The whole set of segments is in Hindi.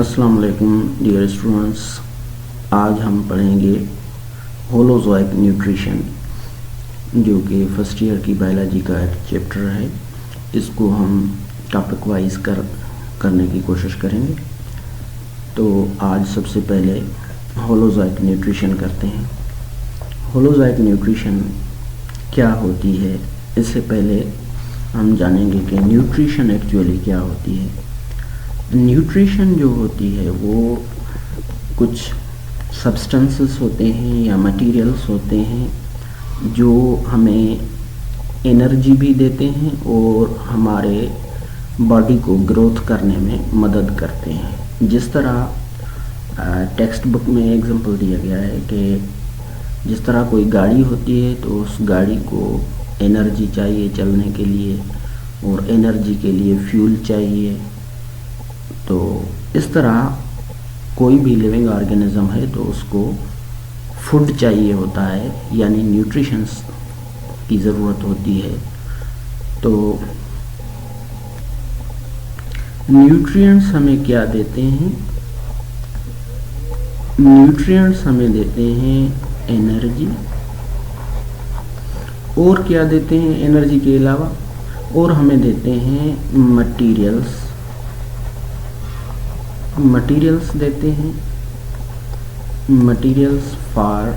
अस्सलाम वालेकुम डियर स्टूडेंट्स। आज हम पढ़ेंगे होलोजोइक न्यूट्रिशन, जो कि फर्स्ट ईयर की बायोलॉजी का एक चैप्टर है। इसको हम टॉपिक वाइज करने की कोशिश करेंगे। तो आज सबसे पहले होलोजोइक न्यूट्रिशन करते हैं। होलोजोइक न्यूट्रिशन क्या होती है, इससे पहले हम जानेंगे कि न्यूट्रिशन एक्चुअली क्या होती है। न्यूट्रिशन जो होती है वो कुछ सब्सटेंसेस होते हैं या मटेरियल्स होते हैं जो हमें एनर्जी भी देते हैं और हमारे बॉडी को ग्रोथ करने में मदद करते हैं। जिस तरह टेक्स्ट बुक में एग्जांपल दिया गया है कि जिस तरह कोई गाड़ी होती है तो उस गाड़ी को एनर्जी चाहिए चलने के लिए और एनर्जी के लिए फ्यूल चाहिए, तो इस तरह कोई भी लिविंग ऑर्गेनिज्म है तो उसको फूड चाहिए होता है, यानी न्यूट्रिशंस की ज़रूरत होती है। तो न्यूट्रिएंट्स हमें क्या देते हैं? न्यूट्रिएंट्स हमें देते हैं एनर्जी, और क्या देते हैं एनर्जी के अलावा? और हमें देते हैं मटेरियल्स देते हैं, मटेरियल्स फॉर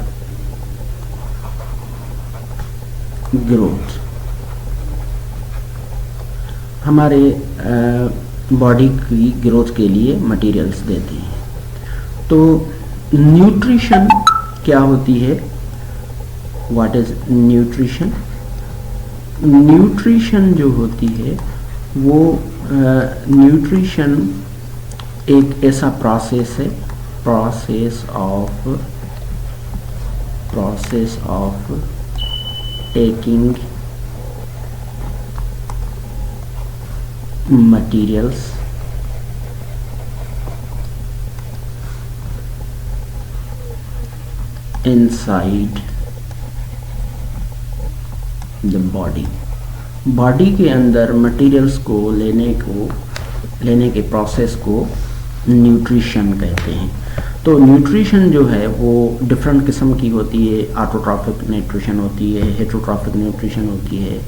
ग्रोथ। हमारे बॉडी की ग्रोथ के लिए मटेरियल्स देते हैं। तो न्यूट्रिशन क्या होती है? What is nutrition? न्यूट्रिशन जो होती है वो न्यूट्रिशन एक ऐसा प्रोसेस है, process of taking materials inside the body के अंदर मटेरियल्स को लेने के प्रोसेस को न्यूट्रिशन कहते हैं। तो न्यूट्रिशन जो है वो डिफरेंट किस्म की होती है। ऑटोट्रॉफिक न्यूट्रिशन होती है, हेटरोट्रॉफिक न्यूट्रिशन होती है।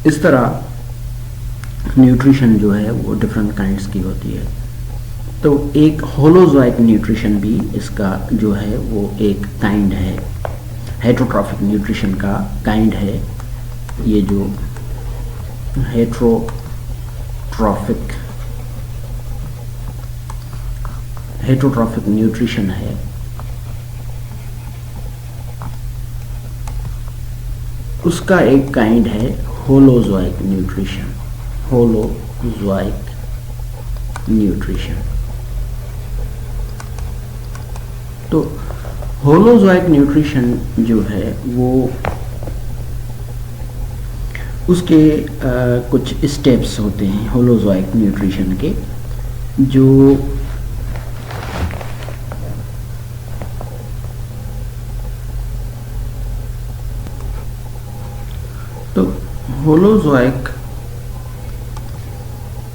इस तरह न्यूट्रिशन जो है वो डिफरेंट काइंड्स की होती है। तो एक होलोजोइक न्यूट्रिशन भी इसका जो है वो एक काइंड है, हेटरोट्रॉफिक न्यूट्रिशन का काइंड है। ये जो हेटरोट्रॉफिक न्यूट्रिशन है, उसका एक काइंड है होलोजोइक न्यूट्रिशन। तो होलोजोइक न्यूट्रिशन जो है वो उसके कुछ स्टेप्स होते हैं होलोजोइक न्यूट्रिशन के, जो तो होलोजोइक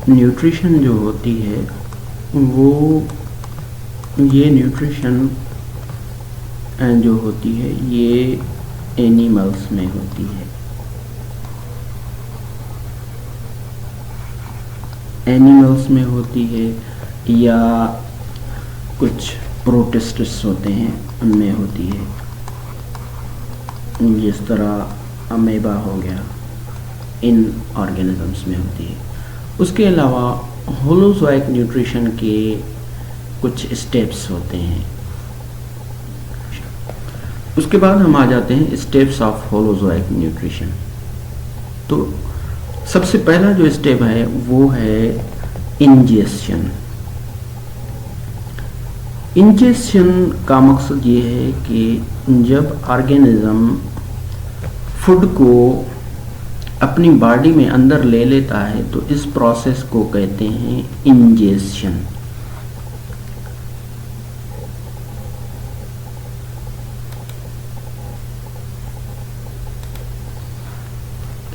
न्यूट्रिशन जो होती है वो ये न्यूट्रिशन जो होती है ये एनिमल्स में होती है। एनिमल्स में होती है या कुछ प्रोटिस्ट्स होते हैं उनमें होती है, जिस तरह अमेबा हो गया, इन ऑर्गेनिजम्स में होती है। उसके अलावा होलोजोइक न्यूट्रिशन के कुछ स्टेप्स होते हैं। उसके बाद हम आ जाते हैं स्टेप्स ऑफ होलोजोइक न्यूट्रिशन। तो सबसे पहला जो स्टेप है वो है इंजेक्शन। इंजेक्शन का मकसद ये है कि जब ऑर्गेनिज्म फूड को अपनी बॉडी में अंदर ले लेता है तो इस प्रोसेस को कहते हैं इंजेक्शन।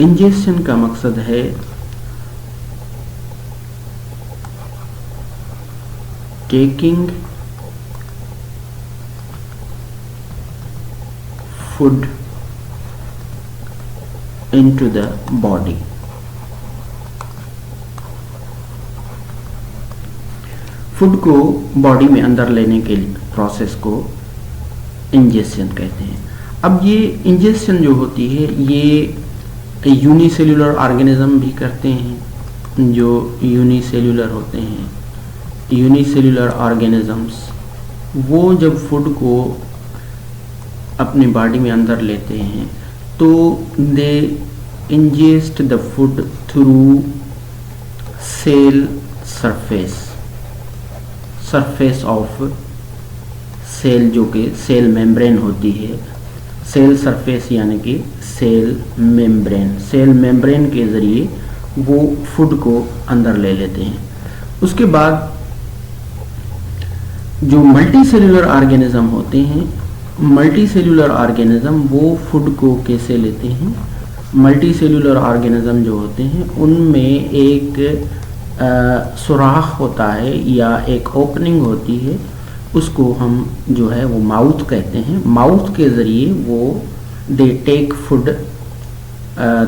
इंजेक्शन का मकसद है taking food into the body. Food को बॉडी में अंदर लेने के प्रोसेस को इंजेक्शन कहते हैं। अब ये इंजेक्शन जो होती है ये यूनिसेल्युलर ऑर्गेनिज्म भी करते हैं। जो यूनिसेल्युलर होते हैं, यूनिसेल्युलर ऑर्गेनिजम्स, वो जब फूड को अपनी बॉडी में अंदर लेते हैं तो they ingest the food through cell surface of cell, जो कि सेल मेम्ब्रेन होती है। सेल सरफेस यानी कि सेल मेम्ब्रेन के ज़रिए वो फूड को अंदर ले लेते हैं। उसके बाद जो मल्टी सेल्यूलर ऑर्गेनिज्म होते हैं, मल्टी सेल्यूलर ऑर्गेनिज्म वो फूड को कैसे लेते हैं? मल्टी सेल्यूलर ऑर्गेनिज्म जो होते हैं उनमें एक सुराख होता है या एक ओपनिंग होती है, उसको हम जो है वो माउथ कहते हैं। माउथ के ज़रिए वो they take food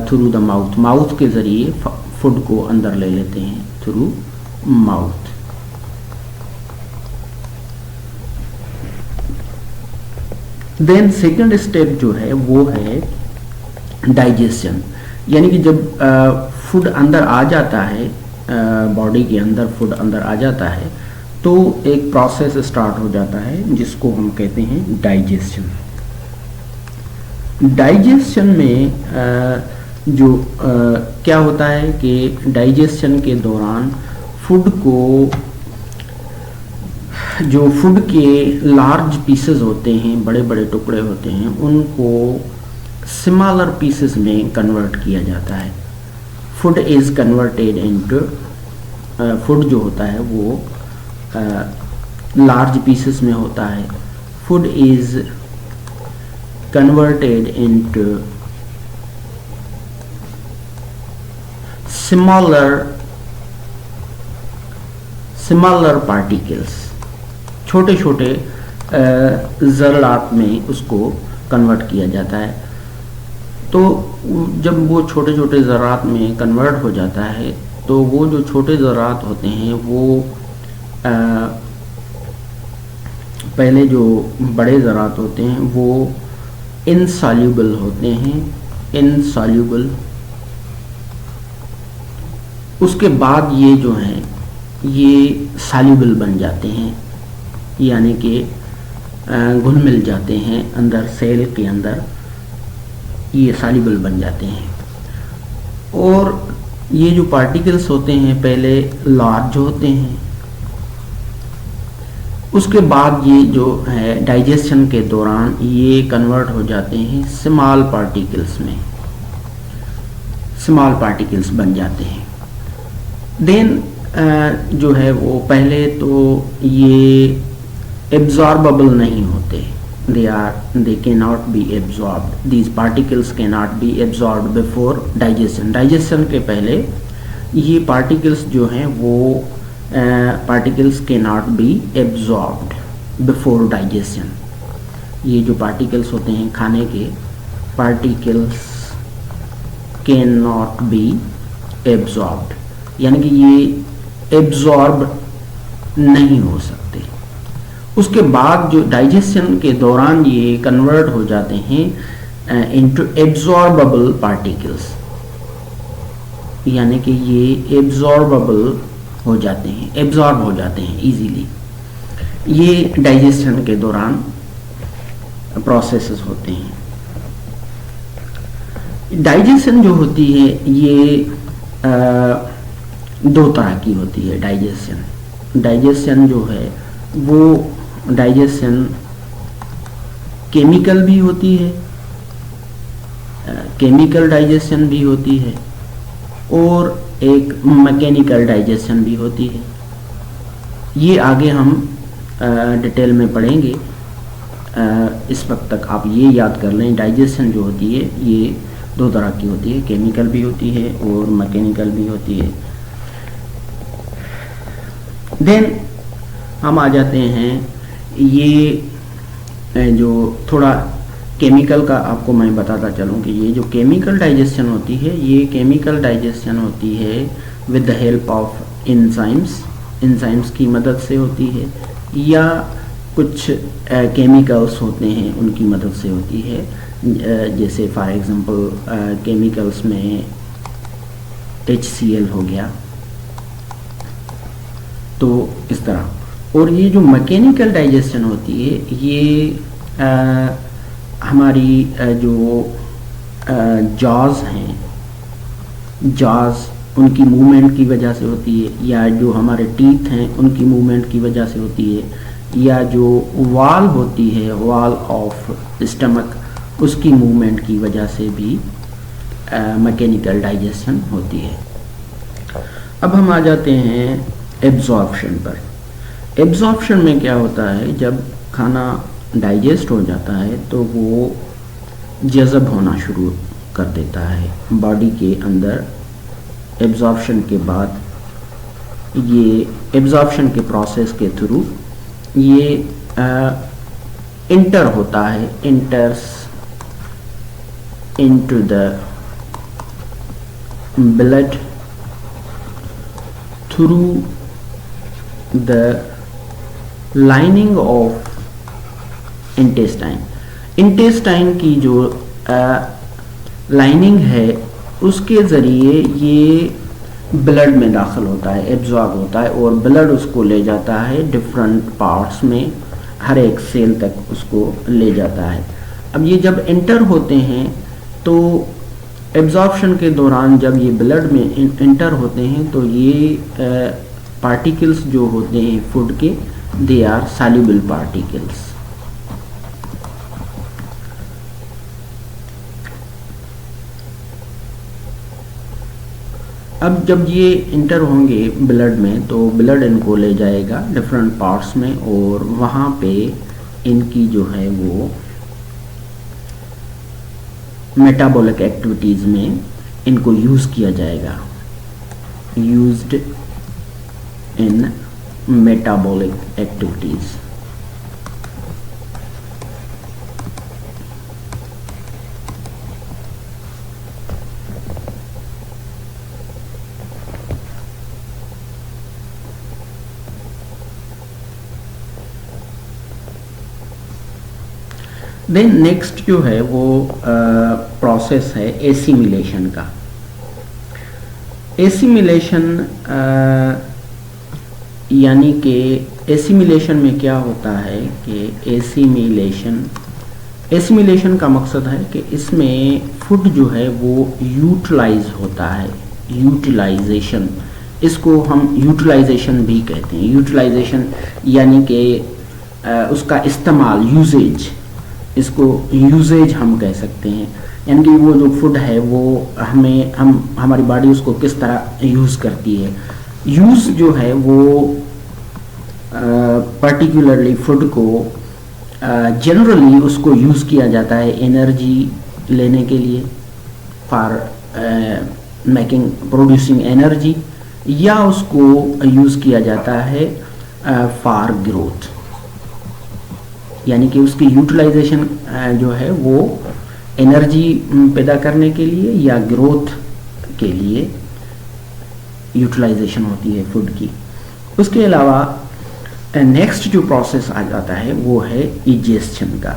through the mouth के ज़रिए फूड को अंदर ले लेते हैं through mouth. Then second step जो है वो है डाइजेशन, यानी कि जब फूड अंदर आ जाता है, बॉडी के अंदर फूड अंदर आ जाता है तो एक प्रोसेस स्टार्ट हो जाता है जिसको हम कहते हैं डाइजेशन। डाइजेशन में क्या होता है कि डाइजेशन के दौरान फूड को, जो फूड के लार्ज पीसेस होते हैं, बड़े बड़े टुकड़े होते हैं, उनको स्मॉलर पीसेस में कन्वर्ट किया जाता है। Food is converted into, food जो होता है वो लार्ज पीसेस में होता है। Food is converted into smaller particles, छोटे छोटे ज़रात में उसको कन्वर्ट किया जाता है। तो जब वो छोटे छोटे ज़रात में कन्वर्ट हो जाता है तो वो जो छोटे ज़रात होते हैं वो पहले जो बड़े ज़रात होते हैं वो इनसॉल्यूबल होते हैं, इनसॉल्यूबल। उसके बाद ये जो हैं ये सॉल्यूबल बन जाते हैं, यानी कि घुल मिल जाते हैं अंदर सेल के अंदर, ये सॉल्यूबल बन जाते हैं। और ये जो पार्टिकल्स होते हैं पहले लार्ज होते हैं, उसके बाद ये जो है डाइजेशन के दौरान ये कन्वर्ट हो जाते हैं स्मॉल पार्टिकल्स में, स्मॉल पार्टिकल्स बन जाते हैं। देन जो है वो पहले तो ये एब्जॉर्बेबल नहीं होते, they cannot be absorbed, these particles cannot be absorbed before digestion। digestion के पहले ये particles जो हैं वो particles cannot be absorbed before digestion। ये जो particles होते हैं खाने के, particles cannot be absorbed, यानी कि ये absorb नहीं हो सकते। उसके बाद जो डाइजेशन के दौरान ये कन्वर्ट हो जाते हैं इनटू एब्जॉर्बेबल पार्टिकल्स, यानी कि ये एब्जॉर्बेबल हो जाते हैं, एब्जॉर्ब हो जाते हैं इजीली। ये डाइजेशन के दौरान प्रोसेसेस होते हैं। डाइजेशन जो होती है ये दो तरह की होती है। डाइजेशन जो है वो डाइजेशन केमिकल भी होती है, केमिकल डाइजेशन भी होती है, और एक मैकेनिकल डाइजेशन भी होती है। ये आगे हम डिटेल में पढ़ेंगे। इस वक्त तक आप ये याद कर लें, डाइजेशन जो होती है ये दो तरह की होती है, केमिकल भी होती है और मैकेनिकल भी होती है। देन हम आ जाते हैं ये जो थोड़ा केमिकल का आपको मैं बताता चलूँ कि ये जो केमिकल डाइजेशन होती है, ये केमिकल डाइजेशन होती है with the help of enzymes की मदद से होती है, या कुछ केमिकल्स होते हैं उनकी मदद से होती है। जैसे फॉर एग्जांपल केमिकल्स में HCl हो गया, तो इस तरह। और ये जो मैकेनिकल डाइजेशन होती है, ये हमारी जो जॉज हैं, जॉज उनकी मूवमेंट की वजह से होती है, या जो हमारे टीथ हैं उनकी मूवमेंट की वजह से होती है, या जो वाल होती है, वाल ऑफ स्टमक, उसकी मूवमेंट की वजह से भी मैकेनिकल डाइजेशन होती है। अब हम आ जाते हैं एब्जॉर्प्शन पर। एब्जॉर्प्शन में क्या होता है, जब खाना डाइजेस्ट हो जाता है तो वो जज़ब होना शुरू कर देता है बॉडी के अंदर। एब्जॉर्प्शन के बाद ये एब्जॉर्प्शन के प्रोसेस के थ्रू ये इंटर होता है, इंटर्स into the blood through the lining of intestine की जो लाइनिंग है उसके ज़रिए ये ब्लड में दाखिल होता है, एब्जॉर्ब होता है, और ब्लड उसको ले जाता है डिफरेंट पार्ट्स में, हर एक सेल तक उसको ले जाता है। अब ये जब एंटर होते हैं तो एब्जॉर्प्शन के दौरान जब ये ब्लड में एंटर होते हैं तो ये पार्टिकल्स जो होते हैं फूड के, दे आर सॉल्युबल पार्टिकल्स। अब जब ये इंटर होंगे ब्लड में तो ब्लड इनको ले जाएगा डिफरेंट पार्ट्स में, और वहाँ पे इनकी जो है वो मेटाबॉलिक एक्टिविटीज़ में इनको यूज़ किया जाएगा, used in metabolic activities. Then next जो है वो प्रोसेस है एसिमिलेशन का। एसिमिलेशन यानी कि एसिमिलेशन में क्या होता है कि एसिमिलेशन का मकसद है कि इसमें फूड जो है वो यूटिलाइज होता है, यूटिलाइजेशन, इसको हम यूटिलाइजेशन भी कहते हैं। यूटिलाइजेशन यानी कि उसका इस्तेमाल, यूजेज, इसको यूजेज हम कह सकते हैं, यानी कि वो जो फूड है वो हमारी बॉडी उसको किस तरह यूज़ करती है। यूज़ जो है वो पर्टिकुलरली फूड को जनरली उसको यूज़ किया जाता है एनर्जी लेने के लिए, फॉर प्रोड्यूसिंग एनर्जी, या उसको यूज़ किया जाता है फॉर ग्रोथ, यानी कि उसकी यूटिलाइजेशन जो है वो एनर्जी पैदा करने के लिए या ग्रोथ के लिए यूटिलाइजेशन होती है फूड की। उसके अलावा नेक्स्ट जो प्रोसेस आ जाता है वो है इजेस्शन का।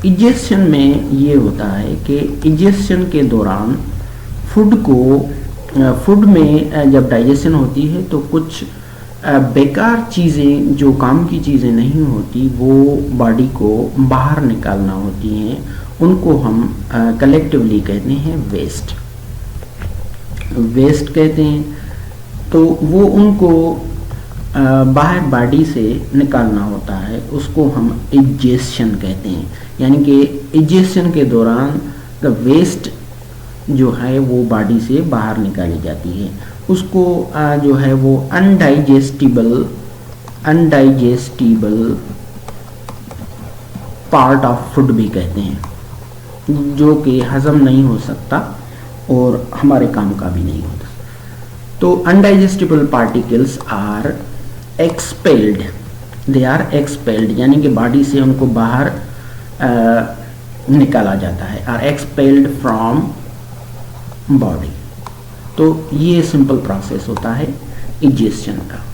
इजेस्शन में ये होता है कि इजेस्शन के दौरान फूड में जब डाइजेशन होती है तो कुछ बेकार चीज़ें, जो काम की चीज़ें नहीं होती, वो बॉडी को बाहर निकालना होती हैं, उनको हम कलेक्टिवली कहते हैं वेस्ट कहते हैं। तो वो उनको बाहर बॉडी से निकालना होता है, उसको हम इजेशन कहते हैं। यानी कि इजेशन के दौरान द वेस्ट जो है वो बॉडी से बाहर निकाली जाती है, उसको जो है वो अनडाइजेस्टिबल पार्ट ऑफ फूड भी कहते हैं, जो कि हजम नहीं हो सकता और हमारे काम का भी नहीं होता। तो undigestible particles are expelled, they are expelled यानी कि बॉडी से उनको बाहर निकाला जाता है, आर एक्सपेल्ड फ्रॉम बॉडी। तो ये सिंपल प्रोसेस होता है इजेशन का।